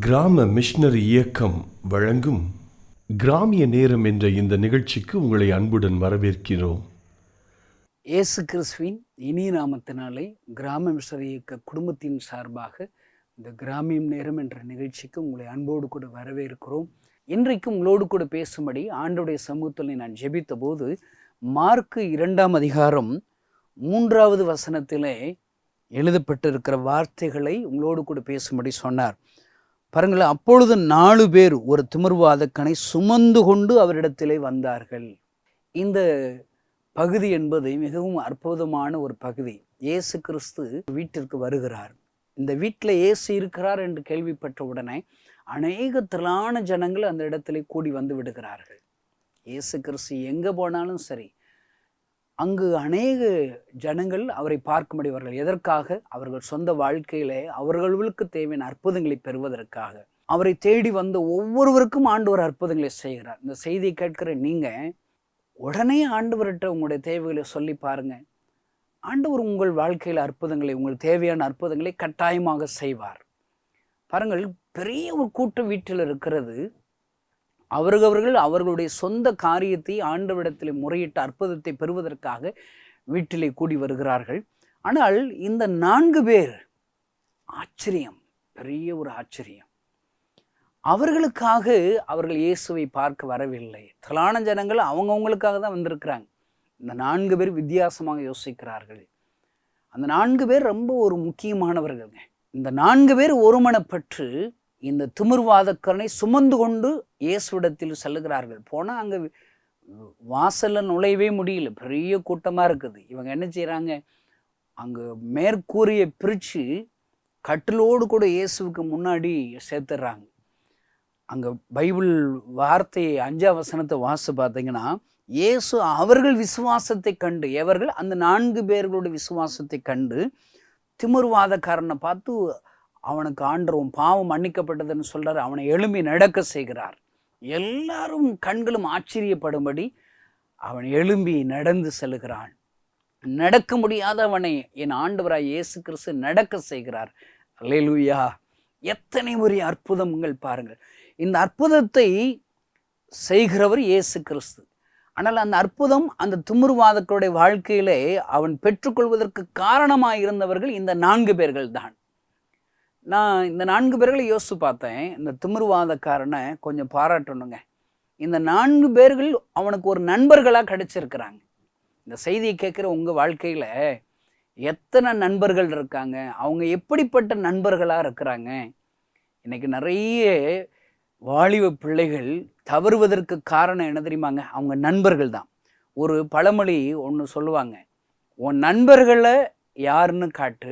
கிராம மிஷனரி இயக்கம் வழங்கும் கிராமிய நேரம் என்ற இந்த நிகழ்ச்சிக்கு உங்களை அன்புடன் வரவேற்கிறோம். இயேசு கிறிஸ்துவின் இனிய நாமத்தினாலே கிராம மிஷனரி இயக்க குடும்பத்தின் சார்பாக இந்த கிராமியம் நேரம் என்ற நிகழ்ச்சிக்கு உங்களை அன்போடு கூட வரவேற்கிறோம். இன்றைக்கு உங்களோடு கூட பேசும்படி ஆண்டவருடைய சமூகத்தில் நான் ஜெபித்த போது மார்க்கு 2ஆம் அதிகாரம் 3வது வசனத்திலே எழுதப்பட்டிருக்கிற வார்த்தைகளை உங்களோடு கூட பேசும்படி சொன்னார். பாருங்கள், அப்பொழுது 4 பேர் ஒரு திமிர்வாதக்கனை சுமந்து கொண்டு அவரிடத்திலே வந்தார்கள். இந்த பகுதி என்பது மிகவும் அற்புதமான ஒரு பகுதி. இயேசு கிறிஸ்து வீட்டிற்கு வருகிறார். இந்த வீட்டில் இயேசு இருக்கிறார் என்று கேள்விப்பட்ட உடனே அநேக திரளான ஜனங்கள் அந்த இடத்திலே கூடி வந்து விடுகிறார்கள். இயேசு கிறிஸ்து எங்கே போனாலும் சரி, அங்கு அநேக ஜனங்கள் அவரை பார்க்கும்படி வருகிறார்கள். எதற்காக? அவர்கள் சொந்த வாழ்க்கையிலே அவர்களுக்கு தேவையான அற்புதங்களை பெறுவதற்காக. அவரை தேடி வந்த ஒவ்வொருவருக்கும் ஆண்டவர் அற்புதங்களை செய்கிறார். இந்த செய்தியை கேட்கிற நீங்க உடனே ஆண்டவர்கிட்ட உங்களுடைய தேவைகளை சொல்லி பாருங்க. ஆண்டவர் உங்கள் வாழ்க்கையில் அற்புதங்களை, உங்கள் தேவையான அற்புதங்களை கட்டாயமாக செய்வார். பாருங்கள், பெரிய ஒரு கூட்டம் வீட்டில் இருக்கிறது. அவர்கள் அவர்களுடைய சொந்த காரியத்தை ஆண்டவரிடத்தில் முறையிட்ட அற்புதத்தை பெறுவதற்காக வீட்டிலே கூடி வருகிறார்கள். ஆனால் இந்த 4 பேர் ஆச்சரியம், பெரிய ஒரு ஆச்சரியம். அவர்களுக்காக அவர்கள் இயேசுவை பார்க்க வரவில்லை. திரளான ஜனங்கள் அவங்கவுங்களுக்காக தான் வந்திருக்கிறாங்க. இந்த 4 பேர் வித்தியாசமாக யோசிக்கிறார்கள். அந்த 4 பேர் ரொம்ப ஒரு முக்கியமானவர்கள்ங்க. இந்த 4 பேர் ஒருமனப்பட்டு இந்த திமிர்வாதக்கனை சுமந்து கொண்டு இயேசுவிடத்தில் செல்லுகிறார்கள். போனால் அங்கே வாசலில் நுழையவே முடியல, பெரிய கூட்டமாக இருக்குது. இவங்க என்ன செய்கிறாங்க, அங்கே மேற்கூரையை பிரித்து கட்டிலோடு கூட இயேசுவுக்கு முன்னாடி சேர்த்துடுறாங்க. அங்கே பைபிள் வார்த்தையை 5ஆம் வசனத்தை வாசி பார்த்தீங்கன்னா, இயேசு அவர்கள் விசுவாசத்தை கண்டு, எவர்கள்? அந்த 4 பேர்களுடைய விசுவாசத்தை கண்டு திமிர்வாதக்காரனை பார்த்து அவனுக்கு ஆண்டவன் பாவம் மன்னிக்கப்பட்டதுன்னு சொல்றாரு. அவனை எழும்பி நடக்க செய்கிறார். எல்லாரும் கண்களும் ஆச்சரியப்படும்படி அவன் எழும்பி நடந்து செல்கிறான். நடக்க முடியாத அவனை என் ஆண்டவராய் இயேசு கிறிஸ்து நடக்க செய்கிறார். அல்லேலூயா! எத்தனை ஒரு அற்புதங்கள் பாருங்கள். இந்த அற்புதத்தை செய்கிறவர் இயேசு கிறிஸ்து. ஆனால் அந்த அற்புதம் அந்த திமிர்வாதங்களுடைய வாழ்க்கையிலே அவன் பெற்றுக்கொள்வதற்கு காரணமாக இருந்தவர்கள் இந்த 4 பேர்கள் தான். நான் இந்த 4 பேர்களை யோசித்து பார்த்தேன். இந்த திமிர்வாதக்காரனை கொஞ்சம் பாராட்டணுங்க. இந்த 4 பேர்கள் அவனுக்கு ஒரு நண்பர்களாக கிடைச்சிருக்கிறாங்க. இந்த செய்தியை கேட்குற உங்கள் வாழ்க்கையில் எத்தனை நண்பர்கள் இருக்காங்க? அவங்க எப்படிப்பட்ட நண்பர்களாக இருக்கிறாங்க? இன்றைக்கி நிறைய வாலிப பிள்ளைகள் தவறுவதற்கு காரணம் என்ன தெரியுமாங்க? அவங்க நண்பர்கள் தான். ஒரு பழமொழி ஒன்று சொல்லுவாங்க, உன் நண்பர்களை யாருன்னு காட்டு,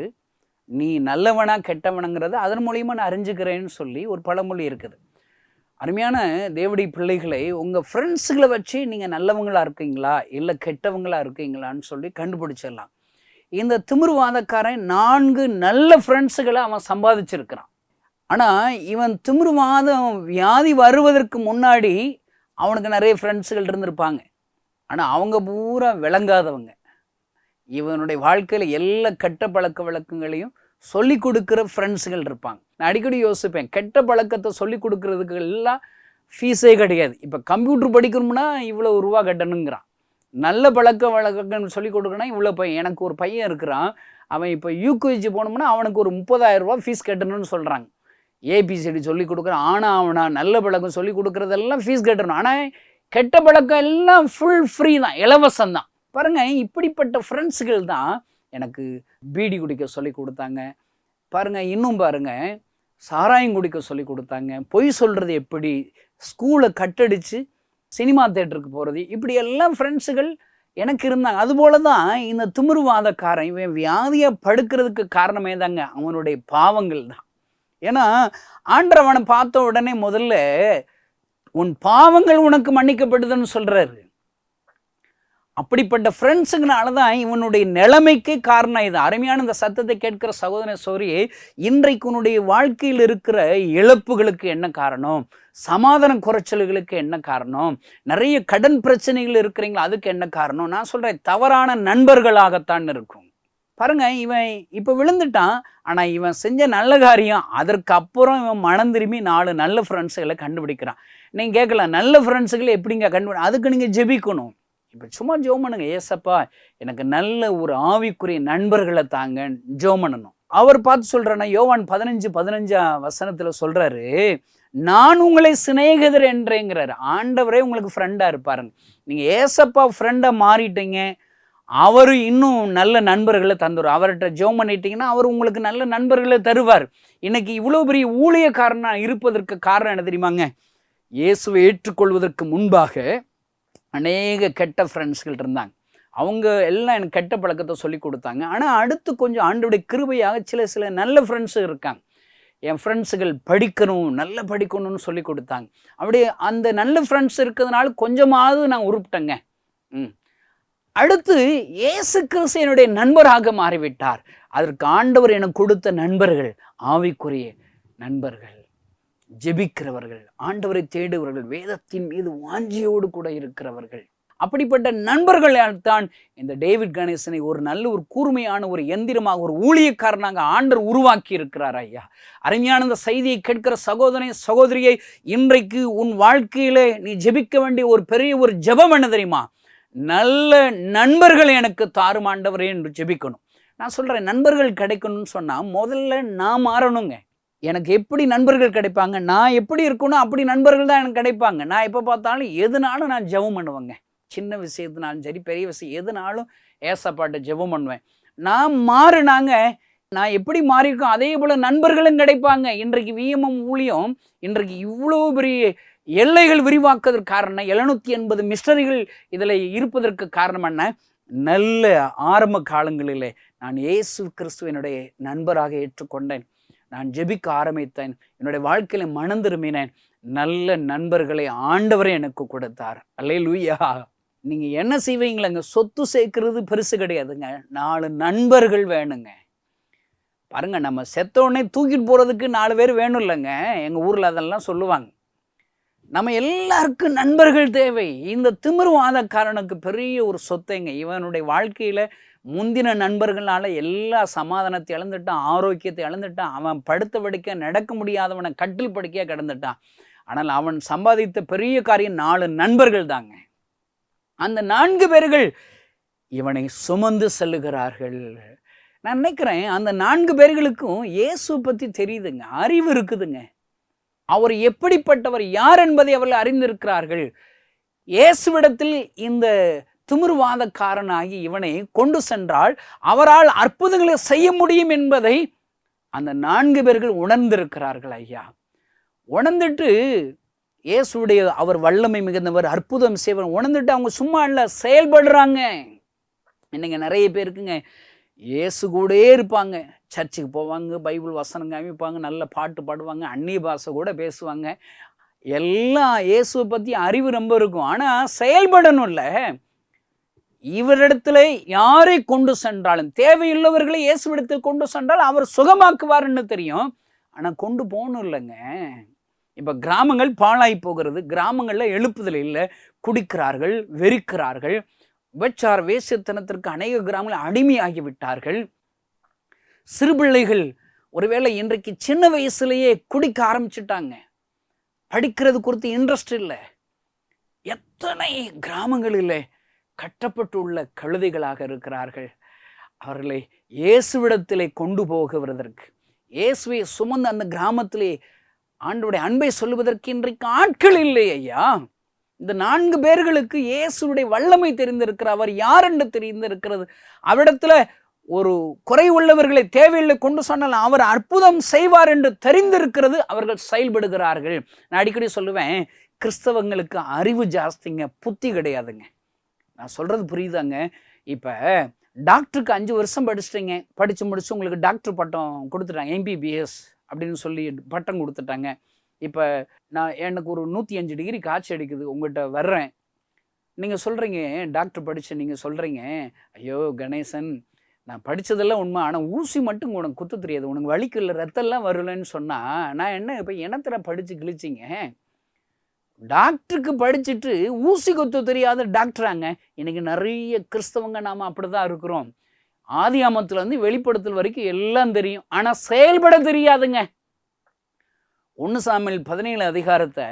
நீ நல்லவனா கெட்டவனுங்கிறத அதன் மூலியமாக நான் அறிஞ்சுக்கிறேன்னு சொல்லி ஒரு பழமொழி இருக்குது. அருமையான தேவடி பிள்ளைகளை, உங்கள் ஃப்ரெண்ட்ஸுகளை வச்சு நீங்கள் நல்லவங்களாக இருக்கீங்களா இல்லை கெட்டவங்களாக இருக்கீங்களான்னு சொல்லி கண்டுபிடிச்சிடலாம். இந்த திமிர்வாதக்காரன் 4 நல்ல ஃப்ரெண்ட்ஸுகளை அவன் சம்பாதிச்சிருக்கிறான். ஆனால் இவன் திமிர்வாதம் வியாதி வருவதற்கு முன்னாடி அவனுக்கு நிறைய ஃப்ரெண்ட்ஸுகள் இருந்திருப்பாங்க. ஆனால் அவங்க பூரா விளங்காதவங்க. இவனுடைய வாழ்க்கையில் எல்லா கெட்ட பழக்க வழக்கங்களையும் சொல்லி கொடுக்குற ஃப்ரெண்ட்ஸுகள் இருப்பாங்க. நான் அடிக்கடி யோசிப்பேன், கெட்ட பழக்கத்தை சொல்லி கொடுக்கறதுக்கு எல்லாம் ஃபீஸே கிடையாது. இப்போ கம்ப்யூட்டர் படிக்கணும்னா இவ்வளோ ரூபா கட்டணுங்கிறான். நல்ல பழக்க வழக்கங்கள் சொல்லி கொடுக்கணும்னா இவ்வளோ பையன். எனக்கு ஒரு பையன் இருக்கிறான், அவன் இப்போ யூகேஜி போனோம்னா அவனுக்கு ஒரு 30,000 ரூபா ஃபீஸ் கட்டணும்னு சொல்கிறாங்க. ஏபிசிடி சொல்லி கொடுக்குறான். ஆனால் அவனா நல்ல பழக்கம் சொல்லி கொடுக்குறதெல்லாம் ஃபீஸ் கட்டணும். ஆனால் கெட்ட பழக்கம் எல்லாம் ஃபுல் ஃப்ரீ தான், இலவசம் தான். பாருங்கள், இப்படிப்பட்ட ஃப்ரெண்ட்ஸுகள் தான் எனக்கு பீடி குடிக்க சொல்லி கொடுத்தாங்க. பாருங்கள், இன்னும் பாருங்கள், சாராயம் குடிக்க சொல்லி கொடுத்தாங்க. பொய் சொல்கிறது எப்படி, ஸ்கூலை கட்டடிச்சு சினிமா தேட்டருக்கு போகிறது, இப்படி எல்லாம் ஃப்ரெண்ட்ஸுகள் எனக்கு இருந்தாங்க. அதுபோல தான் இந்த திமிர்வாதக்காரன் இவன் வியாதியாக படுக்கிறதுக்கு காரணமே தாங்க அவனுடைய பாவங்கள் தான். ஏன்னா ஆண்டவனை பார்த்த உடனே முதல்ல உன் பாவங்கள் உனக்கு மன்னிக்கப்படுதுன்னு சொல்கிறாரு. அப்படிப்பட்ட ஃப்ரெண்ட்ஸுங்கனால தான் இவனுடைய நிலைமைக்கே காரணம். இது அருமையான இந்த சத்தத்தை கேட்கிற சகோதர சோரியே, இன்றைக்கு உன்னுடைய வாழ்க்கையில் இருக்கிற இழப்புகளுக்கு என்ன காரணம்? சமாதான குறைச்சல்களுக்கு என்ன காரணம்? நிறைய கடன் பிரச்சனைகள் இருக்கிறீங்களா, அதுக்கு என்ன காரணம்? நான் சொல்கிறேன், தவறான நண்பர்களாகத்தான் இருக்கும். பாருங்க, இவன் இப்போ விழுந்துட்டான். ஆனால் இவன் செஞ்ச நல்ல காரியம், அதற்கு அப்புறம் இவன் மனம் திரும்பி 4 நல்ல ஃப்ரெண்ட்ஸுகளை கண்டுபிடிக்கிறான். நீங்கள் கேட்கலாம், நல்ல ஃப்ரெண்ட்ஸுகளை எப்படிங்க அதுக்கு நீங்கள் ஜெபிக்கணும். இப்போ சும்மா ஜெபம் பண்ணுங்க, ஏசப்பா எனக்கு நல்ல ஒரு ஆவிக்குரிய நண்பர்களை தாங்க ஜெபம் பண்ணணும். அவர் பார்த்து சொல்கிறேன்னா, யோவான் 15:15 சொல்கிறாரு, நான் உங்களை சிநேகிதர் என்றேங்கிறாரு. ஆண்டவரே உங்களுக்கு ஃப்ரெண்டாக இருப்பாருங்க. நீங்கள் ஏசப்பா ஃப்ரெண்டாக மாறிட்டீங்க, அவர் இன்னும் நல்ல நண்பர்களை தந்துடும். அவர்கிட்ட ஜெபம் பண்ணிட்டீங்கன்னா அவர் உங்களுக்கு நல்ல நண்பர்களை தருவார். இன்னைக்கு இவ்வளோ பெரிய ஊழியக்காரனாக இருப்பதற்கு காரணம் என்ன தெரியுமாங்க? இயேசுவை ஏற்றுக்கொள்வதற்கு முன்பாக அநேக கெட்ட ஃப்ரெண்ட்ஸ்கள் இருந்தாங்க. அவங்க எல்லாம் எனக்கு கெட்ட பழக்கத்தை சொல்லி கொடுத்தாங்க. ஆனால் அடுத்து கொஞ்சம் ஆண்டவருடைய கிருபையாக சில நல்ல ஃப்ரெண்ட்ஸு இருக்காங்க. என் ஃப்ரெண்ட்ஸுகள் நல்லா படிக்கணும்னு சொல்லி கொடுத்தாங்க. அப்படியே அந்த நல்ல ஃப்ரெண்ட்ஸ் இருக்கிறதுனால கொஞ்சமாவது நான் உருப்பிட்டேங்க. அடுத்து இயேசு கிறிஸ்து என்னுடைய நண்பராக மாறிவிட்டார். அதற்கு ஆண்டவர் எனக்கு கொடுத்த நண்பர்கள் ஆவிக்குரிய நண்பர்கள், ஜெபிக்கிறவர்கள், ஆண்டவரை தேடுவர்கள், வேதத்தின் மீது வாஞ்சியோடு கூட இருக்கிறவர்கள். அப்படிப்பட்ட நண்பர்களால் தான் இந்த டேவிட் கணேசனை ஒரு நல்ல ஒரு கூர்மையான ஒரு எந்திரமாக, ஒரு ஊழியக்காரனாக ஆண்டவர் உருவாக்கி இருக்கிறார். ஐயா, அருமையான இந்த செய்தியை கேட்கிற சகோதரனை சகோதரியை, இன்றைக்கு உன் வாழ்க்கையில நீ ஜெபிக்க வேண்டிய ஒரு பெரிய ஒரு ஜெபம் என்ன தெரியுமா? நல்ல நண்பர்கள் எனக்கு தாரும் ஆண்டவரே என்று ஜெபிக்கணும். நான் சொல்கிறேன், நண்பர்கள் கிடைக்கணும்னு சொன்னால் முதல்ல நான் மாறணுங்க. எனக்கு எப்படி நண்பர்கள் கிடைப்பாங்க? நான் எப்படி இருக்கணும் அப்படி நண்பர்கள் தான் எனக்கு கிடைப்பாங்க. நான் எப்போ பார்த்தாலும் எதுனாலும் நான் ஜெபம் பண்ணுவேங்க. சின்ன விஷயத்தினாலும் சரி, பெரிய விஷயம் எதுனாலும் ஏசப்பாட்ட ஜெபம் பண்ணுவேன். நான் மாறினாங்க, நான் எப்படி மாறியிருக்கோம் அதே போல் நண்பர்களும் கிடைப்பாங்க. இன்றைக்கு விஎம்எம் ஊழியம் இன்றைக்கு இவ்வளோ பெரிய எல்லைகள் விரிவாக்குவதற்கு காரணம், 780 மிஷனரிகள் இதில் இருப்பதற்கு காரணம் என்ன? நல்ல ஆரம்ப காலங்களிலே நான் இயேசு கிறிஸ்துவனுடைய நண்பராக ஏற்றுக்கொண்டேன். நான் ஜெபிக்க ஆரம்பித்தேன். என்னுடைய வாழ்க்கையில மனம் திரும்பினேன். நல்ல நண்பர்களை ஆண்டவரே எனக்கு கொடுத்தார். அல்லேலூயா. நீங்கள் என்ன செய்வீங்களேங்க? சொத்து சேர்க்கறது பெருசு கிடையாதுங்க. 4 நண்பர்கள் வேணுங்க. பாருங்க, நம்ம செத்தோடனே தூக்கிட்டு போகிறதுக்கு 4 பேர் வேணும் இல்லைங்க. எங்கள் ஊரில் அதெல்லாம் சொல்லுவாங்க. நம்ம எல்லாருக்கும் நண்பர்கள் தேவை. இந்த திமிர்வாதக்காரனுக்கு பெரிய ஒரு சொத்தைங்க. இவனுடைய வாழ்க்கையில் முந்தின நண்பர்களால் எல்லா சமாதானத்தை இழந்துட்டான், ஆரோக்கியத்தை இழந்துட்டான். அவன் படுத்த படுக்க நடக்க முடியாதவனை கட்டில் படுக்கையாக கிடந்துட்டான். ஆனால் அவன் சம்பாதித்த பெரிய காரியம் 4 நண்பர்கள் தாங்க. அந்த 4 பேர்கள் இவனை சுமந்து செல்லுகிறார்கள். நான் நினைக்கிறேன், அந்த 4 பேர்களுக்கும் இயேசு பற்றி தெரியுதுங்க, அறிவு இருக்குதுங்க. அவர் எப்படிப்பட்டவர், யார் என்பதை அவர்கள் அறிந்திருக்கிறார்கள். இயேசுவிடத்தில் இந்த திமிர்வாதக்காரனாகி இவனை கொண்டு சென்றால் அவரால் அற்புதங்களை செய்ய முடியும் என்பதை அந்த 4 பேர்கள் உணர்ந்திருக்கிறார்கள். ஐயா, உணர்ந்துட்டு இயேசுடைய அவர் வல்லமை மிகுந்தவர், அற்புதம் செய்வர் உணர்ந்துட்டு அவங்க சும்மா இல்லை, செயல்படுறாங்க. இன்னைக்கு நிறைய பேருக்குங்க இயேசு கூடயே இருப்பாங்க, சர்ச்சுக்கு போவாங்க, பைபிள் வசனம் காமிப்பாங்க, நல்ல பாட்டு பாடுவாங்க, அந்நிய பாஷை கூட பேசுவாங்க, எல்லாம் இயேசுவை பற்றி அறிவு ரொம்ப இருக்கும். ஆனால் செயல்படணும்ல. இவரிடத்துல யாரை கொண்டு சென்றாலும், தேவையுள்ளவர்களை இயேசுவிடத்தில் கொண்டு சென்றால் அவர் சுகமாக்குவார்னு தெரியும். ஆனால் கொண்டு போகணும் இல்லைங்க. இப்போ கிராமங்கள் பாழாய் போகிறது. கிராமங்களில் எழுப்புதல் இல்லை, குடிக்கிறார்கள், வெறிக்கிறார்கள், விபச்சார வேசித்தனத்திற்கு அநேக கிராமங்கள் அடிமையாகி விட்டார்கள். சிறுபிள்ளைகள் ஒருவேளை இன்றைக்கு சின்ன வயசுலேயே குடிக்க ஆரம்பிச்சுட்டாங்க. படிக்கிறது குறித்து இன்ட்ரெஸ்ட் இல்லை. எத்தனை கிராமங்களிலே கட்டப்பட்டுள்ள கழுதைகளாக இருக்கிறார்கள். அவர்களை இயேசுவிடத்திலே கொண்டு போகுவதற்கு, இயேசுவை சுமந்து அந்த கிராமத்திலே ஆண்டவருடைய அன்பை சொல்லுவதற்கு இன்றைக்கு ஆட்கள் இல்லை. ஐயா, இந்த 4 பேர்களுக்கு இயேசுடைய வல்லமை தெரிந்திருக்கிறார். அவர் யார் என்று தெரிந்திருக்கிறது. அவரிடத்துல ஒரு குறை உள்ளவர்களை தேவையில்லை கொண்டு சொன்னால் அவர் அற்புதம் செய்வார் என்று தெரிந்திருக்கிறது. அவர்கள் செயல்படுகிறார்கள். நான் அடிக்கடி சொல்லுவேன், கிறிஸ்தவங்களுக்கு அறிவு ஜாஸ்திங்க, புத்தி கிடையாதுங்க. நான் சொல்கிறது புரியுதாங்க? இப்போ டாக்டருக்கு 5 வருஷம் படிச்சிட்டிங்க, படித்து முடிச்சு உங்களுக்கு டாக்டர் பட்டம் கொடுத்துட்டாங்க, எம்பிபிஎஸ் அப்படின்னு சொல்லி பட்டம் கொடுத்துட்டாங்க. இப்போ எனக்கு ஒரு 105 டிகிரி காய்ச்சி அடிக்குது, உங்கள்கிட்ட வர்றேன். நீங்கள் சொல்கிறீங்க, டாக்டர் படித்து நீங்கள் சொல்கிறீங்க, ஐயோ கணேசன், நான் படித்ததெல்லாம் உண்மை, ஆனால் ஊசி மட்டும் உனக்கு குத்த தெரியாது, உனக்கு வலிக்கு இல்லை, ரத்தம்லாம் வரலன்னு சொன்னால் நான் என்ன இப்போ இனத்தில் படித்து கிழிச்சிங்க? டாக்டருக்கு படிச்சுட்டு ஊசி குத்த தெரியாத டாக்டராங்க. இன்றைக்கி நிறைய கிறிஸ்தவங்க நாம் அப்படி தான் இருக்கிறோம். ஆதியாமத்திலிருந்து வெளிப்படுத்தல் வரைக்கும் எல்லாம் தெரியும், ஆனா செயல்பட தெரியாதுங்க. 1 சாமுவேல் 17 அதிகாரத்தை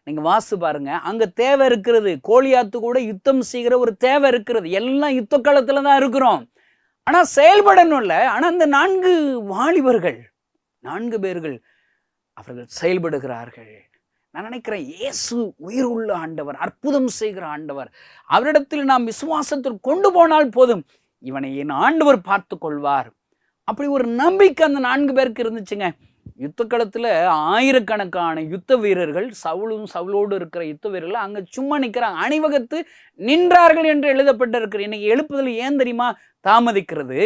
நீங்க வாசித்து பாருங்க. அங்க தேவை இருக்கிறது, கோலியாத்து கூட யுத்தம் செய்கிற ஒரு தேவை இருக்கிறது. எல்லாம் யுத்த காலத்துல தான் இருக்கிறோம், ஆனா செயல்படணும்ல. ஆனா அந்த 4 வாலிபர்கள், 4 பேர்கள் அவர்கள் செயல்படுகிறார்கள். நான் நினைக்கிறேன், இயேசு உயிர் உள்ள ஆண்டவர், அற்புதம் செய்கிற ஆண்டவர். அவரிடத்தில் நாம் விசுவாசத்தில் கொண்டு போனால் போதும், இவனை என் ஆண்டவர் பார்த்து கொள்வார். அப்படி ஒரு நம்பிக்கை அந்த 4 பேருக்கு இருந்துச்சுங்க. யுத்த களத்துல ஆயிரக்கணக்கான யுத்த வீரர்கள், சவுலோடு இருக்கிற யுத்த வீரர்கள் அங்க சும்மா நிற்கிறாங்க, அணிவகுத்து நின்றார்கள் என்று எழுதப்பட்டிருக்கிற. இன்னைக்கு எழுப்புதல் ஏன் தெரியுமா தாமதிக்கிறது?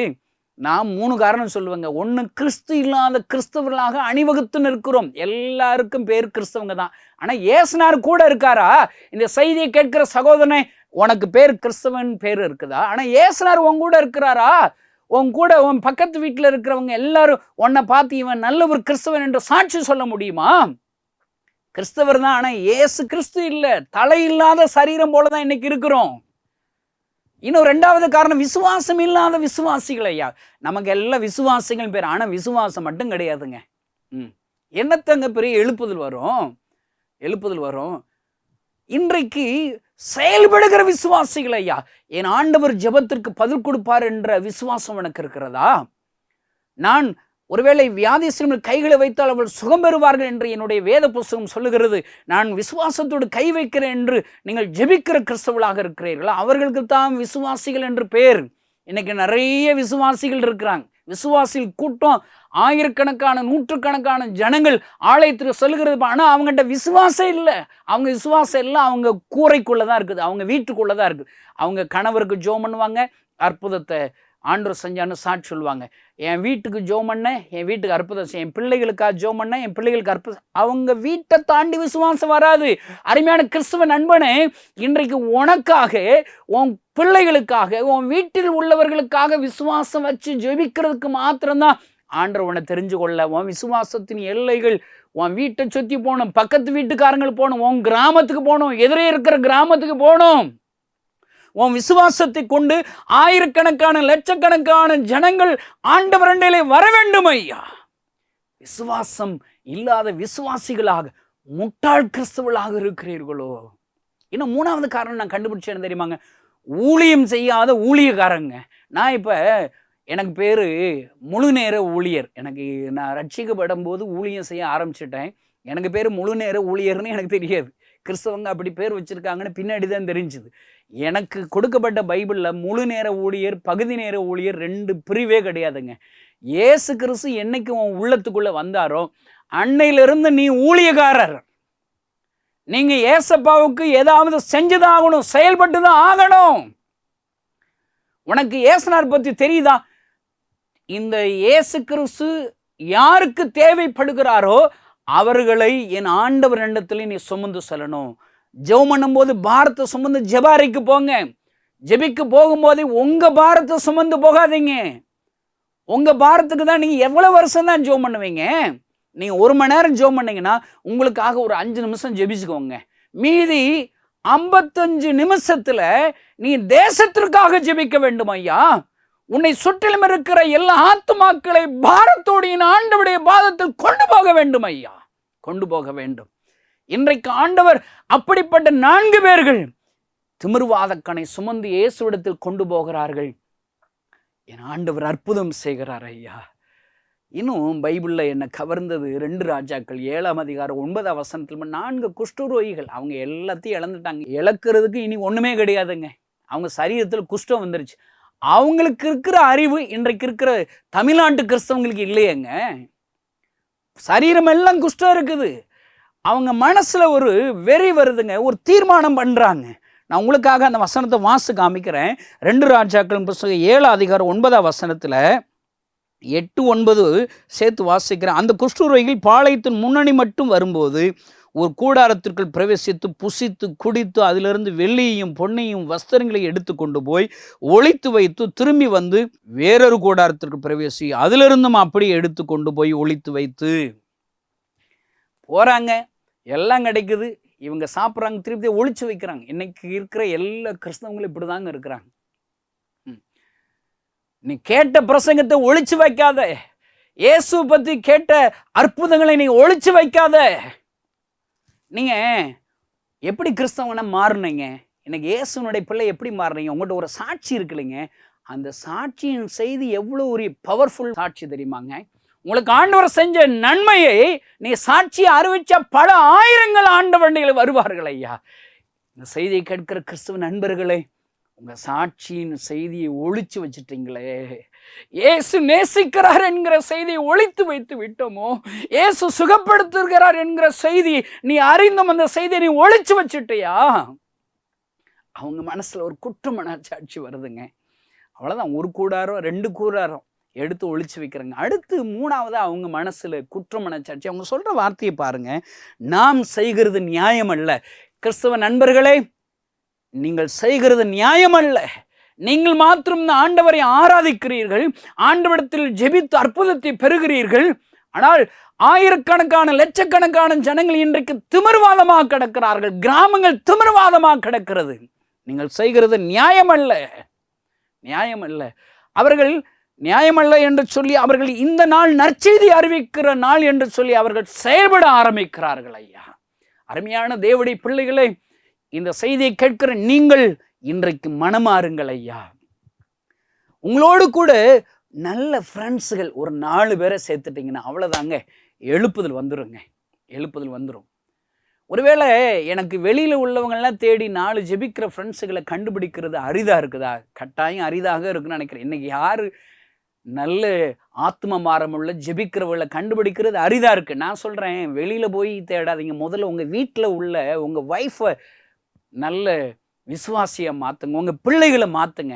நான் 3 காரணம் சொல்லுவேங்க. 1, கிறிஸ்து இல்லாத கிறிஸ்தவர்களாக அணிவகுத்து நிற்கிறோம். எல்லாருக்கும் பேர் கிறிஸ்தவங்க தான், ஆனா ஏசுனார் கூட இருக்காரா? இந்த செய்தியை கேட்கிற சகோதரனே, உனக்கு பேர் கிறிஸ்தவன் பேர் இருக்குதா? ஆனா ஏசுனார் உன் கூட இருக்கிறாரா? உன் கூட உன் பக்கத்து வீட்டில் இருக்கிறவங்க எல்லாரும் உன்னை பார்த்து இவன் நல்ல ஒரு கிறிஸ்தவன் என்று சாட்சி சொல்ல முடியுமா? கிறிஸ்தவர் தான், ஆனா ஏசு கிறிஸ்து இல்லை, தலை இல்லாத சரீரம் போலதான் இன்னைக்கு இருக்கிறோம். இன்னும் 2வது காரணம், விசுவாசம் இல்லாத விசுவாசிகள். ஐயா, நமக்கு எல்லாம் விசுவாசிகள் பேர், ஆனா விசுவாசம் மட்டும் கிடையாதுங்க. என்னத்தங்க பெரிய எழுப்புதல் வரும்? இன்றைக்கு செயல்படுகிற விசுவாசிகள். ஐயா, என் ஆண்டவர் ஜெபத்திற்கு பதில் கொடுப்பார் என்ற விசுவாசம் எனக்கு இருக்கிறதா? நான் ஒருவேளை வியாதிஸ்தர்கள் கைகளை வைத்தால் அவள் சுகம் பெறுவார்கள் என்று என்னுடைய வேத புஸ்தகம் சொல்லுகிறது. நான் விசுவாசத்தோடு கை வைக்கிறேன் என்று நீங்கள் ஜெபிக்கிற கிறிஸ்தவர்களாக இருக்கிறீர்களா? அவர்களுக்கு தான் விசுவாசிகள் என்று பேர். இன்னைக்கு நிறைய விசுவாசிகள் இருக்கிறாங்க. விசுவாசிகள் கூட்டம் ஆயிரக்கணக்கான நூற்றுக்கணக்கான ஜனங்கள் ஆலயத்துக்கு சொல்லுகிறது, ஆனால் அவங்ககிட்ட விசுவாசம் இல்லை. அவங்க விசுவாசம் எல்லாம் அவங்க கூரைக்குள்ளதான் இருக்குது, அவங்க வீட்டுக்குள்ளதான் இருக்குது. அவங்க கணவருக்கு ஜெபம் பண்ணுவாங்க, அற்புதத்தை ஆண்டவர் செஞ்சான்னு சாட்சி சொல்லுவாங்க. என் வீட்டுக்கு ஜெபம் பண்ண, என் வீட்டுக்கு அற்புதம் செய்ய, என் பிள்ளைகளுக்காக ஜெபம் பண்ண, என் பிள்ளைகளுக்கு அற்புதம். அவங்க வீட்டை தாண்டி விசுவாசம் வராது. அருமையான கிறிஸ்துவ நண்பனே, இன்றைக்கு உனக்காக, உன் பிள்ளைகளுக்காக, உன் வீட்டில் உள்ளவர்களுக்காக விசுவாசம் வச்சு ஜெபிக்கிறதுக்கு மாத்திரம்தான் ஆண்டவர் உன்னை தெரிஞ்சு கொள்ள. உன் விசுவாசத்தின் எல்லைகள் உன் வீட்டை சுற்றி போகணும், பக்கத்து வீட்டுக்காரங்களுக்கு போகணும், உன் கிராமத்துக்கு போகணும், எதிரே இருக்கிற கிராமத்துக்கு போகணும். உன் விசுவாசத்தை கொண்டு ஆயிரக்கணக்கான லட்சக்கணக்கான ஜனங்கள் ஆண்டவர் அண்டையிலே வர வேண்டும். ஐயா, விசுவாசம் இல்லாத விசுவாசிகளாக, முட்டாள் கிறிஸ்தவர்களாக இருக்கிறீர்களோ? இன்னும் 3வது காரணம் நான் கண்டுபிடிச்சேன்னு தெரியுமாங்க? ஊழியம் செய்யாத ஊழியக்காரங்க. நான் இப்போ எனக்கு பேர் முழு நேர ஊழியர். நான் ரட்சிக்கப்படும் போது ஊழியம் செய்ய ஆரம்பிச்சிட்டேன். எனக்கு பேர் முழு நேர ஊழியர்னு எனக்கு தெரியாது. கிறிஸ்தவங்க அப்படி பேர் வச்சுருக்காங்கன்னு பின்னாடி தான் தெரிஞ்சுது. எனக்கு கொடுக்கப்பட்ட பைபிளில் முழு நேர ஊழியர், பகுதி நேர ஊழியர் 2 பிரிவே கிடையாதுங்க. இயேசு கிறிஸ்து என்னைக்கு உன் உள்ளத்துக்குள்ளே வந்தாரோ அன்னையிலிருந்து நீ ஊழியக்காரர். நீங்கள் ஏசப்பாவுக்கு ஏதாவது செஞ்சுதான் ஆகணும், செயல்பட்டு தான் ஆகணும். உனக்கு ஏசுனார் பற்றி தெரியுதா? இந்த இயேசு கிறிஸ்து யாருக்கு தேவைப்படுகிறாரோ அவர்களை என் ஆண்டவர் இடத்துல நீ சுமந்து செல்லணும். ஜெபம் பண்ணும்போது பாரத்தை சுமந்து ஜெபாரிக்கு போங்க. ஜெபிக்கு போகும்போது உங்க பாரத்தை சுமந்து போகாதீங்க. உங்க பாரத்துக்கு தான் நீங்க எவ்வளவு வருஷம் தான் ஜெபம் பண்ணுவீங்க? நீங்க 1 மணி நேரம் ஜெபம் பண்ணீங்கன்னா உங்களுக்காக ஒரு 5 நிமிஷம் ஜெபிச்சுக்கோங்க. மீதி 55 நிமிஷத்துல நீ தேசத்திற்காக ஜெபிக்க வேண்டும். ஐயா, உன்னை சுற்றிலும் இருக்கிற எல்லா ஆத்துமாக்களை பாரத்தோடு ஆண்டவருடைய பாதத்தில் கொண்டு போக வேண்டும். ஐயா, கொண்டு போக வேண்டும். இன்றைக்கு ஆண்டவர் அப்படிப்பட்ட 4 பேர்கள் திமிர்வாதக்கனை சுமந்து இயேசுவிடத்தில் கொண்டு போகிறார்கள். என் ஆண்டவர் அற்புதம் செய்கிறார். ஐயா, இன்னும் பைபிளில் என்ன கவர்ந்தது 2 ராஜாக்கள் 7ஆம் அதிகாரம் 9ஆம் வசனத்தில் 4 குஷ்டரோகிகள். அவங்க எல்லாத்தையும் இழந்துட்டாங்க. இழக்கிறதுக்கு இனி ஒன்றுமே கிடையாதுங்க. அவங்க சரீரத்தில் குஷ்டம் வந்துருச்சு. அவங்களுக்கு இருக்கிற அறிவு இன்றைக்கு இருக்கிற தமிழ்நாட்டு கிறிஸ்தவங்களுக்கு இல்லையேங்க. சரீரம் எல்லாம் குஷ்டம் இருக்குது. அவங்க மனசுல ஒரு வெறி வருதுங்க, ஒரு தீர்மானம் பண்றாங்க. நான் உங்களுக்காக அந்த வசனத்தை வாசி காமிக்கிறேன். 2 ராஜாக்கள் புத்தகம் 7ஆம் அதிகாரம் 9ஆம் வசனத்துல 8, 9 சேர்த்து வாசிக்கிறேன். அந்த குஷ்டரோகிகள் பாளையத்தின் முன்னணி மட்டும் வரும்போது ஒரு கூடாரத்திற்குள் பிரவேசித்து புசித்து குடித்து அதிலிருந்து வெள்ளியையும் பொன்னையும் வஸ்திரங்களையும் எடுத்து கொண்டு போய் ஒளித்து வைத்து திரும்பி வந்து வேறொரு கூடாரத்திற்கு பிரவேசி அதிலிருந்தும் அப்படியே எடுத்து கொண்டு போய் ஒளித்து வைத்து போறாங்க. எல்லாம் கிடைக்குது, இவங்க சாப்பிட்றாங்க, திருப்பி ஒளிச்சு வைக்கிறாங்க. இன்னைக்கு இருக்கிற எல்லா கிறிஸ்தவங்களும் இப்படிதாங்க இருக்கிறாங்க. நீ கேட்ட பிரசங்கத்தை ஒளிச்சு வைக்காத. இயேசு பற்றி கேட்ட அற்புதங்களை நீ ஒளிச்சு வைக்காத. நீங்கள் எப்படி கிறிஸ்தவனை மாறுனீங்க? இன்னைக்கு இயேசுனுடைய பிள்ளை எப்படி மாறுனீங்க? உங்கள்கிட்ட ஒரு சாட்சி இருக்குல்லைங்க. அந்த சாட்சியின் செய்தி எவ்வளோ ஒரு பவர்ஃபுல் சாட்சி தெரியுமாங்க? உங்களுக்கு ஆண்டவர் செஞ்ச நன்மையை நீ சாட்சியை அறிவிச்சா பல ஆயிரங்கள் ஆண்டவண்டிகள் வருவார்கள் ஐயா. இந்த செய்தியை கேட்கிற கிறிஸ்துவ நண்பர்களே, உங்கள் சாட்சியின் செய்தியை ஒளிச்சு வச்சுட்டீங்களே. இயேசு நேசிக்கிறார் என்கிற செய்தியை ஒளித்து வைத்து விட்டோமோ? இயேசு சுகப்படுத்துகிறார் என்கிற செய்தி நீ அறிந்தும் அந்த செய்தியை நீ ஒளிச்சு வச்சுட்டியா? அவங்க மனசுல ஒரு குற்ற மனச்சாட்சி வருதுங்க. அவ்வளோதான். ஒரு கூடாரம் 2 கூடாரம் எடுத்து ஒளிச்சு வைக்கிறாங்க. அடுத்து 3வது அவங்க மனசுல குற்ற மனச்சாட்சி. அவங்க சொல்ற வார்த்தையை பாருங்க. நாம் செய்கிறது நியாயம் அல்ல. கிறிஸ்தவ நண்பர்களே, நீங்கள் செய்கிறது நியாயம் அல்ல. நீங்கள் மாத்திரம் ஆண்டவரை ஆராதிக்கிறீர்கள், ஆண்டவரிடத்தில் ஜெபித்து அற்புதத்தை பெறுகிறீர்கள். ஆனால் ஆயிரக்கணக்கான லட்சக்கணக்கான ஜனங்கள் இன்றைக்கு திமிர்வாதமாக கிடக்கிறார்கள். கிராமங்கள் திமிர்வாதமாக கிடக்கிறது. நீங்கள் செய்கிறது நியாயமல்ல, நியாயமல்ல. அவர்கள் நியாயமல்ல என்று சொல்லி அவர்கள் இந்த நாள் நற்செய்தி அறிவிக்கிற நாள் என்று சொல்லி அவர்கள் செயல்பட ஆரம்பிக்கிறார்கள் ஐயா. அருமையான தேவனுடைய பிள்ளைகளே, இந்த செய்தியை கேட்கிற நீங்கள் இன்றைக்கு மனமாறுங்கள் ஐயா. உங்களோடு கூட நல்ல ஃப்ரெண்ட்ஸுகள் ஒரு 4 பேரை சேர்த்துட்டிங்கன்னா அவ்வளோதாங்க, எழுப்புதல் வந்துடுங்க, எழுப்புதல் வந்துடும். ஒருவேளை எனக்கு வெளியில் உள்ளவங்கெல்லாம் தேடி 4 ஜெபிக்கிற ஃப்ரெண்ட்ஸுகளை கண்டுபிடிக்கிறது அரிதாக இருக்குதா? கட்டாயம் அரிதாக இருக்குன்னு நினைக்கிறேன். இன்றைக்கி யார் நல்ல ஆத்ம மாரமுள்ள ஜெபிக்கிறவங்களை கண்டுபிடிக்கிறது அரிதாக இருக்குது. நான் சொல்கிறேன், வெளியில் போய் தேடாதீங்க. முதல்ல உங்கள் வீட்டில் உள்ள உங்கள் ஒய்ஃபை நல்ல விசுவாசியாக மாற்றுங்க, உங்கள் பிள்ளைகளை மாற்றுங்க.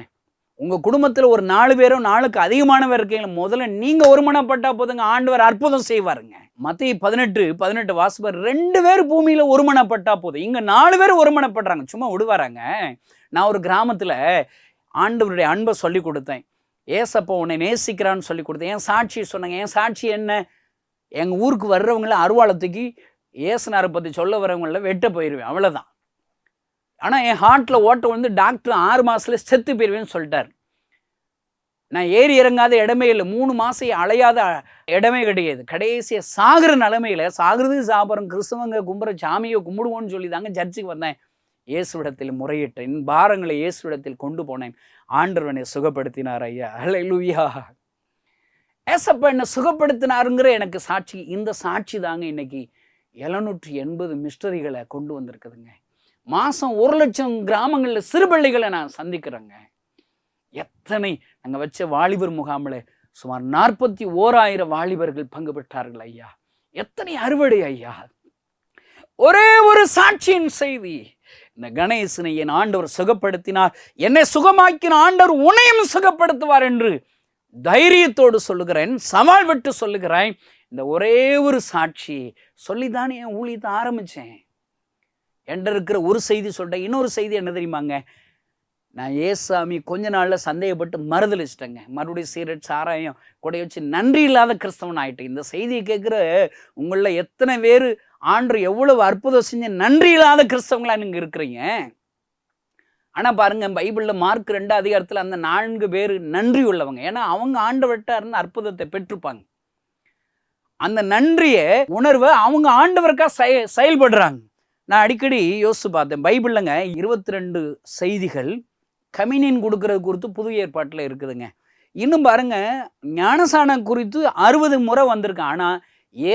உங்கள் குடும்பத்தில் ஒரு 4 பேரோ 4க்கு அதிகமானவர் இருக்கீங்க, முதல்ல நீங்கள் ஒருமனப்பட்டா போதுங்க, ஆண்டவர் அற்புதம் செய்வாருங்க. மத்தேயு 18 வாசிப்பார். 2 பேர் பூமியில் ஒருமனப்பட்டா போதும். இங்கே 4 பேர் ஒருமனப்படுறாங்க, சும்மா விடுவாராங்க. நான் ஒரு கிராமத்தில் ஆண்டவருடைய அன்பை சொல்லி கொடுத்தேன். ஏசப்பா உன்னை நேசிக்கிறான்னு சொல்லி கொடுத்தேன். என் சாட்சி சொன்னாங்க. என் சாட்சி என்ன? எங்கள் ஊருக்கு வர்றவங்கள அருவாளத்துக்கு ஏசுனாரை பற்றி சொல்ல வரவங்கள வெட்ட போயிடுவேன், அவ்வளோதான். ஆனால் என் ஹார்ட்டில் ஓட்ட வந்து டாக்டர் 6 மாதத்தில் செத்து போயிடுவேன்னு சொல்லிட்டார். நான் ஏறி இறங்காத இடமே இல்லை, 3 மாதம் அலையாத இடமே கிடையாது. கடைசியாக சாகிற நிலைமையில், சாகிறது சாப்பிட்றோம், கிறிஸ்தவங்க கும்புற சாமியை கும்பிடுவோன்னு சொல்லி தாங்க சர்ச்சுக்கு வந்தேன். இயேசுவிடத்தில் முறையிட்டேன், பாரங்களை இயேசுவிடத்தில் கொண்டு போனேன். ஆண்டவர் என்னை சுகப்படுத்தினார் ஐயா. அல்லேலூயா. ஏசப்பா என்னை சுகப்படுத்தினாருங்கிற எனக்கு சாட்சி. இந்த சாட்சி தாங்க இன்னைக்கு 780 மிஸ்டரிகளை கொண்டு வந்திருக்குதுங்க. மாதம் 1,00,000 கிராமங்களில் சிறுபிள்ளைகளை நான் சந்திக்கிறேங்க. எத்தனை நாங்கள் வச்ச வாலிபர் முகாமில் சுமார் 41,000 வாலிபர்கள் பங்கு பெற்றார்கள் ஐயா. எத்தனை அறுவடை ஐயா. ஒரே ஒரு சாட்சியின் செய்தி. இந்த கணேசனை என் ஆண்டவர் சுகப்படுத்தினார், என்னை சுகமாக்கின ஆண்டவர் உன்னையும் சுகப்படுத்துவார் என்று தைரியத்தோடு சொல்லுகிறேன், சவால் விட்டு சொல்லுகிறேன். இந்த ஒரே ஒரு சாட்சி சொல்லித்தானே என் ஊழியத்தை ஆரம்பித்தேன். என்கிட்ட இருக்கிற ஒரு செய்தி சொல்லிட்டேன். இன்னொரு செய்தி என்ன தெரியுமாங்க? நான் ஏசாமி கொஞ்ச நாளில் சந்தேகப்பட்டு மறுதளிச்சிட்டேங்க. மறுபடியும் சீரட் சாராயம் கொடைய வச்சு நன்றி இல்லாத கிறிஸ்தவன் ஆகிட்டேன். இந்த செய்தியை கேட்குற உங்களில் எத்தனை பேர் ஆண்டவர் எவ்வளவு அற்புதம் செஞ்ச நன்றி இல்லாத கிறிஸ்தவங்களா நீங்கள் இருக்கிறீங்க? ஆனால் பாருங்கள், பைபிளில் மார்க் 2 அதிகாரத்தில் அந்த 4 பேர் நன்றி உள்ளவங்க. ஏன்னா அவங்க ஆண்டவர்கிட்ட இருந்து அற்புதத்தை பெற்றுப்பாங்க. அந்த நன்றியை உணர்வை அவங்க ஆண்டவருக்காக செயல்படுறாங்க. நான் அடிக்கடி யோசிச்சு பார்த்தேன். பைபிள்லங்க 22 செய்திகள் கம்யூனியன் கொடுக்கறது குறித்து புது ஏற்பாட்டில் இருக்குதுங்க. இன்னும் பாருங்க, ஞானசானம் குறித்து 60 முறை வந்திருக்கு. ஆனால்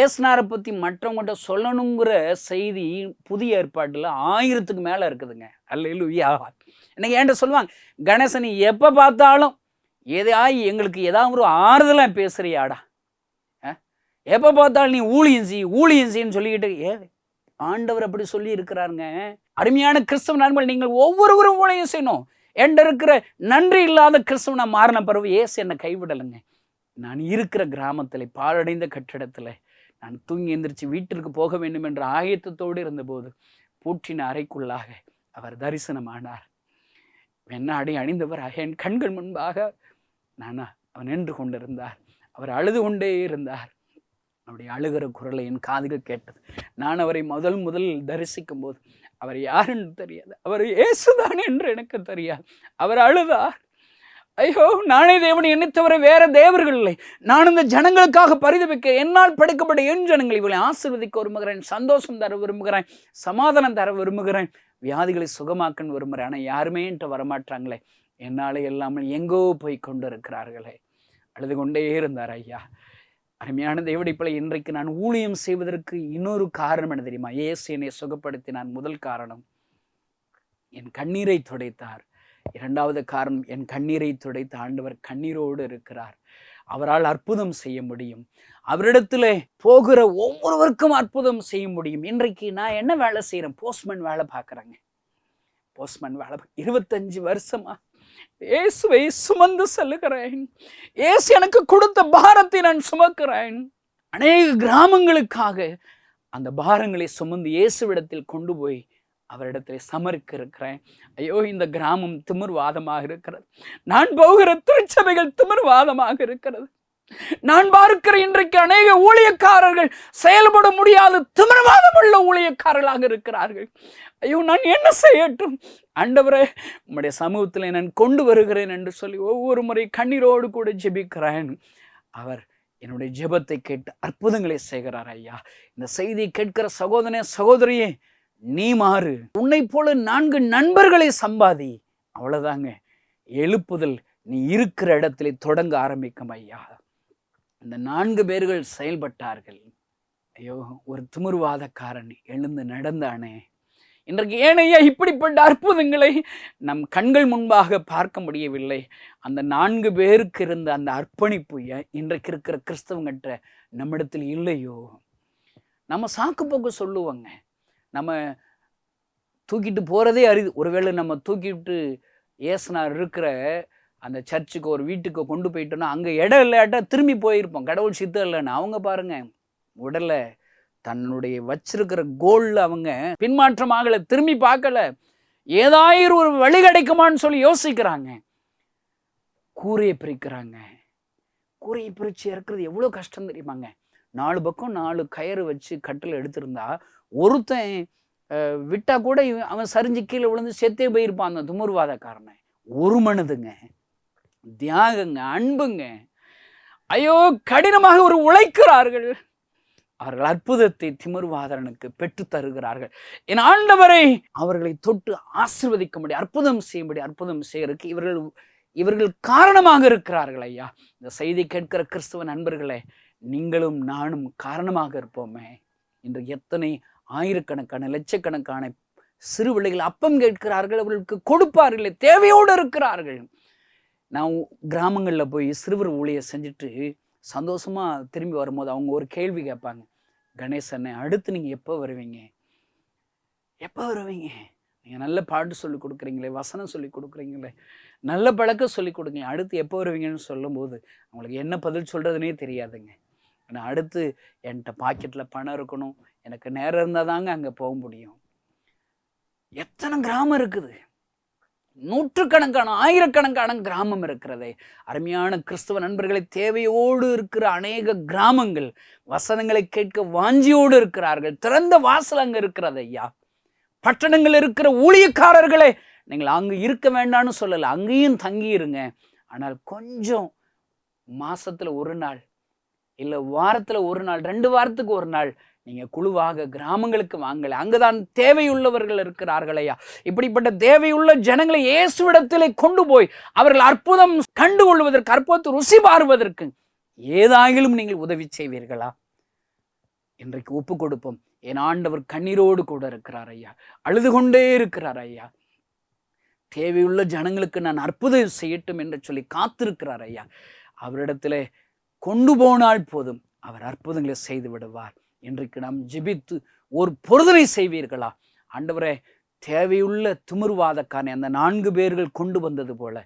ஏசுனாரை பற்றி மற்றவங்கள்ட்ட சொல்லணுங்கிற செய்தி புதிய ஏற்பாட்டில் 1000க்கு மேலே இருக்குதுங்க. அல்லேலூயா. இன்னைக்கு என்கிட்ட சொல்லுவாங்க, கணேசன் எப்போ பார்த்தாலும் எங்களுக்கு ஏதாவது ஒரு ஆறுதலாக பேசுறியாடா, எப்போ பார்த்தாலும் நீ ஊழியன்சின்னு சொல்லிக்கிட்டு. ஆண்டவர் அப்படி சொல்லி இருக்கிறாருங்க. அருமையான கிறிஸ்தவ நண்பர்கள், நீங்கள் ஒவ்வொருவரும் ஊழியம் செய்யணும். என்கிட்ட இருக்கிற நன்றி இல்லாத கிறிஸ்தவனை மாறின பிறகு ஏசு என்னை கைவிடலைங்க. நான் இருக்கிற கிராமத்தில் பாழடைந்த கட்டிடத்தில் நான் தூங்கி எந்திரிச்சு வீட்டிற்கு போக வேண்டும் என்ற ஆயத்தத்தோடு இருந்தபோது பூட்டின அறைக்குள்ளாக அவர் தரிசனமானார். வெண்ணாடை அணிந்தவர் என் கண்கள் முன்பாக அவர் நின்று கொண்டிருந்தார். அவர் அழுது கொண்டே இருந்தார். அவருடைய அழுகிற குரலை என் காதுகள் கேட்டது. நான் அவரை முதலில் தரிசிக்கும் போது அவர் யாருன்னு தெரியாது, அவர் இயேசுதான் என்று எனக்கு தெரியாது. அவர் அழுதார். ஐயோ, நானே தேவன், என்னை தவிர வேற தேவர்கள் இல்லை. நான் இந்த ஜனங்களுக்காக பரிதபிக்க, என்னால் படைக்கப்பட்ட என் ஜனங்கள் இவளை ஆசீர்வதிக்க விரும்புகிறேன், சந்தோஷம் தர விரும்புகிறேன், சமாதானம் தர விரும்புகிறேன், வியாதிகளை சுகமாக்க விரும்புகிறேன். ஆனால் யாருமே என்கிட்ட வரமாட்டாங்களே, என்னாலே எல்லாமே எங்கோ போய் கொண்டு இருக்கிறார்களே. அழுது கொண்டே இருந்தார் ஐயா. அருமையான தேவனுடைய பிள்ளை, இன்றைக்கு நான் ஊழியம் செய்வதற்கு இன்னொரு காரணம் என்ன தெரியுமா? இயேசு என்னை சுகப்படுத்தினான். முதல் காரணம், என் கண்ணீரை துடைத்தார். இரண்டாவது காரணம், என் கண்ணீரை துடைத்த ஆண்டவர் கண்ணீரோடு இருக்கிறார். அவரால் அற்புதம் செய்ய முடியும். அவரிடத்துல போகிற ஒவ்வொருவருக்கும் அற்புதம் செய்ய முடியும். இன்றைக்கு நான் என்ன வேலை செய்யறேன்? போஸ்ட்மேன் வேலை பார்க்குறேங்க. போஸ்ட்மேன் வேலை 25 வருஷமா இயேசுவை சுமந்து செல்லுகிறேன். இயேசு எனக்கு கொடுத்த பாரத்தை நான் சுமக்கிறேன். அநேக கிராமங்களுக்காக அந்த பாரங்களை சுமந்து இயேசுவிடத்தில் கொண்டு போய் அவரிடத்தில் சமர்க்க இருக்கிறேன். ஐயோ, இந்த கிராமம் திமிர்வாதமாக இருக்கிறது. நான் போகிற திருச்சபைகள் திமிர்வாதமாக இருக்கிறது. நான் பார்க்கிற இன்றைக்கு அநேக ஊழியக்காரர்கள் செயல்பட முடியாத திமிர்வாதம் உள்ள ஊழியக்காரர்களாக இருக்கிறார்கள். ஐயோ, நான் என்ன செய்யட்டும்? ஆண்டவரே, உம்முடைய சமூகத்தில் நான் கொண்டு வருகிறேன் என்று சொல்லி ஒவ்வொரு முறை கண்ணீரோடு கூட ஜெபிக்கிறேன். அவர் என்னுடைய ஜெபத்தை கேட்டு அற்புதங்களை செய்கிறார். ஐயா, இந்த செய்தியை கேட்கிற சகோதரனே, சகோதரியே, நீ மாறு. உன்னை போல 4 நண்பர்களை சம்பாதி. அவ்வளவுதாங்க. எழுப்புதல் நீ இருக்கிற இடத்துல தொடங்க ஆரம்பிக்கும். ஐயா, இந்த 4 பேர்கள் செயல்பட்டார்கள். ஐயோ, ஒரு திமிர்வாதக்காரன் எழுந்து நடந்தானே. இன்றைக்கு ஏன் ஐயா இப்படிப்பட்ட அற்புதங்களை நம் கண்கள் முன்பாக பார்க்க முடியவில்லை? அந்த 4 பேருக்கு இருந்த அந்த அர்ப்பணிப்பு இன்றைக்கு இருக்கிற கிறிஸ்தவங்கிட்ட நம்மிடத்தில் இல்லையோ? நம்ம சாக்கு போக்கு சொல்லுவோங்க. நம்ம தூக்கிட்டு போகிறதே அரிது. ஒருவேளை நம்ம தூக்கிட்டு ஏசுனார் இருக்கிற அந்த சர்ச்சுக்கு ஒரு வீட்டுக்கு கொண்டு போயிட்டோன்னா அங்கே இடம் இல்லாட்டா திரும்பி போயிருப்போம். கடவுள் சித்தம் இல்லைன்னு. அவங்க பாருங்க, உடலை தன்னுடைய வச்சிருக்கிற கோல்ல அவங்க பின்மாற்றமாகலை, திரும்பி பார்க்கல. ஏதாயிரம் ஒரு வழி கிடைக்குமான்னு சொல்லி யோசிக்கிறாங்க. கூரையை பிரிக்கிறாங்க. கூரையை பிரித்து இறக்குறது எவ்வளோ கஷ்டம் தெரியுமாங்க? 4 பக்கம் 4 கயிறு வச்சு கட்டில் எடுத்திருந்தா ஒருத்தன் விட்டா கூட அவன் சரிஞ்சு கீழே விழுந்து செத்தே போயிருப்பான். அந்த துமுர்வாதக்காரனை. ஒரு மனதுங்க, தியாகங்க, அன்புங்க. ஐயோ, கடினமாக ஒரு உழைக்கிறார்கள். அவர்கள் அற்புதத்தை திமிர்வாதனுக்கு பெற்று தருகிறார்கள். என் ஆண்டவரை அவர்களை தொட்டு ஆசீர்வதிக்க முடியும், அற்புதம் செய்யும்படி அற்புதம் செய்யறதுக்கு இவர்கள் காரணமாக இருக்கிறார்கள். ஐயா, இந்த செய்தி கேட்கிற கிறிஸ்தவ நண்பர்களே, நீங்களும் நானும் காரணமாக இருப்போமே. இன்று எத்தனை ஆயிரக்கணக்கான லட்சக்கணக்கான சிறு பிள்ளைகள் அப்பம் கேட்கிறார்கள், அவர்களுக்கு கொடுப்பார்களே, தேவையோடு இருக்கிறார்கள். நான் கிராமங்களில் போய் சிறுவர் ஊழியர் செஞ்சுட்டு சந்தோஷமாக திரும்பி வரும்போது அவங்க ஒரு கேள்வி கேட்பாங்க. கணேசண்ணே, அடுத்து நீங்கள் எப்போ வருவீங்க? எப்போ வருவீங்க? நீங்கள் நல்ல பாட்டு சொல்லி கொடுக்குறீங்களே, வசனம் சொல்லி கொடுக்குறீங்களே, நல்ல பழக்கம் சொல்லி கொடுங்க, அடுத்து எப்போ வருவீங்கன்னு சொல்லும்போது அவங்களுக்கு என்ன பதில் சொல்கிறதுனே தெரியாதுங்க. ஆனால் அடுத்து என்கிட்ட பாக்கெட்டில் பணம் இருக்கணும், எனக்கு நேரம் இருந்தால் தாங்க அங்கே போக முடியும். எத்தனை கிராமம் இருக்குது? நூற்றுக்கணக்கான ஆயிரக்கணக்கான கிராமம் இருக்கிறதே. அருமையான கிறிஸ்தவ நண்பர்களை, தேவையோடு இருக்கிற அநேக கிராமங்கள் வசனங்களை கேட்க வாஞ்சியோடு இருக்கிறார்கள். திறந்த வாசல் அங்கே இருக்கிறது. ஐயா, பட்டணங்கள் இருக்கிற ஊழியக்காரர்களே, நீங்கள் அங்கே இருக்க வேண்டாம்னு சொல்லலை, அங்கேயும் தங்கி இருங்க. ஆனால் கொஞ்சம் மாசத்துல ஒரு நாள், இல்லை வாரத்துல ஒரு நாள், 2 வாரத்துக்கு ஒரு நாள் நீங்க குழுவாக கிராமங்களுக்கு வாங்கல. அங்குதான் தேவையுள்ளவர்கள் இருக்கிறார்கள். ஐயா, இப்படிப்பட்ட தேவையுள்ள ஜனங்களை இயேசுவிடத்திலே கொண்டு போய் அவர்கள் அற்புதம் கண்டு கொள்வதற்கு, அற்புதத்தை ருசி பாருவதற்கு ஏதாயிலும் நீங்கள் உதவி செய்வீர்களா? இன்றைக்கு ஒப்பு கொடுப்போம். என் ஆண்டவர் கண்ணீரோடு கூட இருக்கிறார். ஐயா, அழுது கொண்டே இருக்கிறார். ஐயா, தேவையுள்ள ஜனங்களுக்கு நான் அற்புதம் செய்யட்டும் என்று சொல்லி காத்திருக்கிறார். ஐயா, அவரிடத்திலே கொண்டு போனால் போதும், அவர் அற்புதங்களை செய்து விடுவார். இன்றைக்கு நாம் ஜெபித்து ஒரு பொருதனை செய்வீர்களா? ஆண்டவரே, தேவையுள்ள திமிர்வாதக்காரனை அந்த 4 பேர்கள் கொண்டு வந்தது போல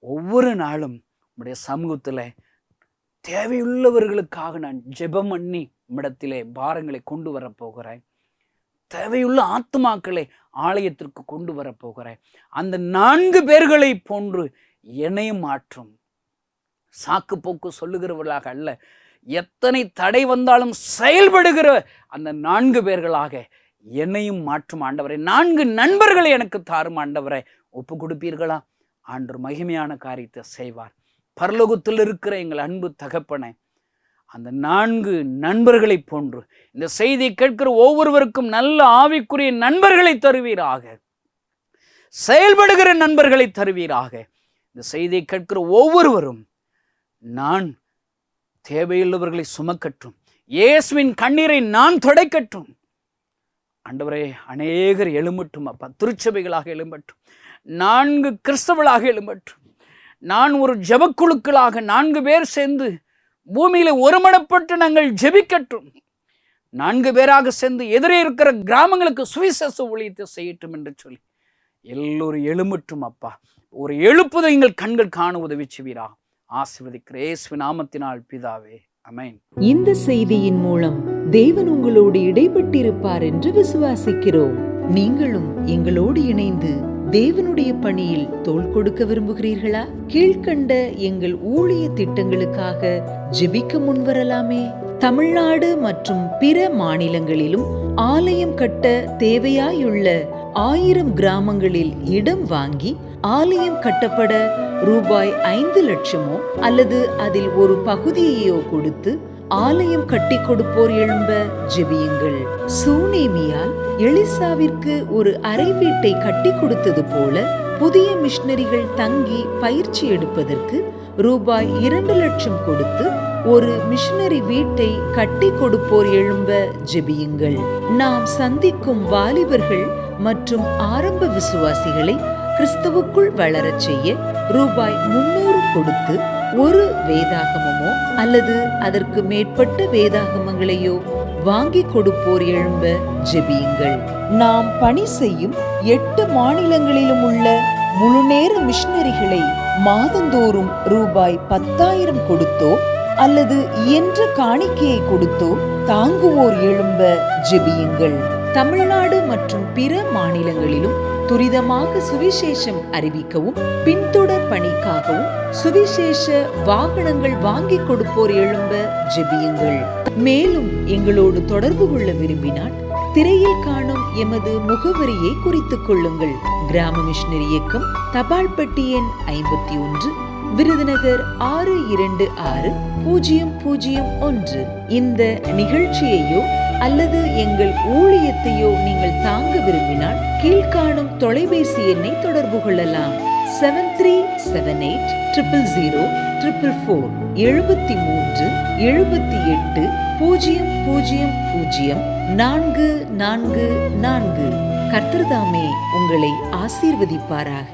ஒவ்வொரு நாளும் உம்முடைய சமூகத்தில் தேவையுள்ளவர்களுக்காக நான் ஜெபம் பண்ணி உம்மிடத்திலே பாரங்களை கொண்டு வரப்போகிறேன். தேவையுள்ள ஆத்துமாக்களை ஆலயத்திற்கு கொண்டு வரப்போகிறேன். அந்த 4 பேர்களை போன்று என்னையும் மாற்றும். சாக்கு போக்கு சொல்லுகிறவர்களாக அல்ல, எத்தனை தடை வந்தாலும் செயல்படுகிற அந்த 4 பேர்களாக என்னையும் மாற்றும் ஆண்டவரே. 4 நண்பர்களை எனக்கு தாரும் ஆண்டவரே. ஒப்பு கொடுப்பீர்களா? ஆண்டவர் மகிமையான காரியத்தை செய்வார். பரலோகத்தில் இருக்கிற எங்கள் அன்பு தகப்பனே, அந்த 4 நண்பர்களை போன்று இந்த செய்தியை கேட்கிற ஒவ்வொருவருக்கும் நல்ல ஆவிக்குரிய நண்பர்களை தருவீராக, செயல்படுகிற நண்பர்களை தருவீராக. இந்த செய்தியை கேட்கிற ஒவ்வொருவரும் நான் தேவையுள்ளவர்களை சுமக்கட்டும், இயேசுவின் கண்ணீரை நான் துடைக்கட்டும். ஆண்டவரே, அநேகர் எழும்பட்டும் அப்பா, திருச்சபைகளாக எழும்பட்டும், 4 கிறிஸ்தவர்களாக எழும்பட்டும். நான் ஒரு ஜெபக்குழுக்களாக 4 பேர் சேர்ந்து பூமியில ஒருமனப்பட்டு நாங்கள் ஜெபிக்கட்டும். 4 பேராக சேர்ந்து எதிரே இருக்கிற கிராமங்களுக்கு சுவிசேஷ ஊழியத்தை செய்யட்டும் என்று சொல்லி எல்லோரும் எழும்பட்டும் அப்பா. ஒரு எழுப்புதை எங்கள் கண்கள் காண உதவி செய்வீரா. ஆசீர்வதிக்கிற இயேசுவின் நாமத்தினால் பிதாவே, ஆமென். இந்த செய்தியின் மூலம் தேவன் உங்களோடு இடைப்பட்டிருப்பார் என்று விசுவாசிக்கிறோம். நீங்களும் எங்களோடு இணைந்து தேவனுடைய பணியில் தோள் கொடுக்க விரும்புகிறீர்களா? கீழ்க்கண்ட எங்கள் ஊழிய திட்டங்களுக்காக ஜெபிக்க முன்வரலாமே. தமிழ்நாடு மற்றும் பிற மாநிலங்களிலும் ஆலயம் கட்ட தேவையாயுள்ள 1000 கிராமங்களில் இடம் வாங்கி ஆலயம் கட்டப்பட ரூபாய் 5 லட்சமோ அல்லது அதில் ஒரு பகுதியையோ கொடுத்து ஆலயம் கட்டி கொடுப்போர் எழும்ப ஜெபியுங்கள். சூனேமியால் எலிசாவிற்கு ஒரு அறை வீட்டை கட்டி கொடுத்தது போல புதிய மிஷனரிகள் தங்கி பயிற்சி எடுப்பதற்கு ரூபாய் 2 லட்சம் கொடுத்து ஒரு மிஷனரி வீட்டை கட்டி கொடுப்போர் எழும்ப ஜெபியுங்கள். நாம் சந்திக்கும் வாலிபர்கள் மற்றும் ஆரம்ப விசுவாசிகளை கிறிஸ்துவுக்குள் வளரச் செய்ய ரூபாய் 300 கொடுத்து ஒரு வேதாகமமோ அல்லது அதற்கு மேற்பட்ட வேதாகமங்களையோ வாங்கி கொடுப்போர் எழும்ப ஜெபியுங்கள். நாம் பணி செய்யும் 8 மாநிலங்களிலும் உள்ள முழுநேர மிஷனரிகளை மாதந்தோறும் ரூபாய் 10,000 கொடுத்தோ அல்லது இயன்ற காணிக்கையை கொடுத்தோ தாங்குவோர் எழும்ப ஜெபியுங்கள். தமிழ்நாடு மற்றும் பிற மாநிலங்களிலும் துரிதமாக சுவிசேஷம் அறிவிக்கவும் பின்தொடர் பணிக்காகவும் சுவிசேஷ வாகனங்கள் வாங்கி கொடுப்போர் எழும்ப ஜெபியுங்கள். மேலும் எங்களோடு தொடர்பு கொள்ள விரும்பினால் திரையில் காணும் எமது முகவரியை குறித்துக் கொள்ளுங்கள். கிராம மிஷனரி இயக்கம், தபால் பெட்டி எண் 51, விருதுநகர் 626001. இந்த நிகழ்ச்சியையோ அல்லது எங்கள் ஊழியத்தையோ நீங்கள் தாங்க விரும்பினால் கீழ்காணும் தொலைபேசி எண்ணை தொடர்பு கொள்ளலாம். 7378000444 7378000444. கர்த்தர் தாமே உங்களை ஆசீர்வதிப்பாராக.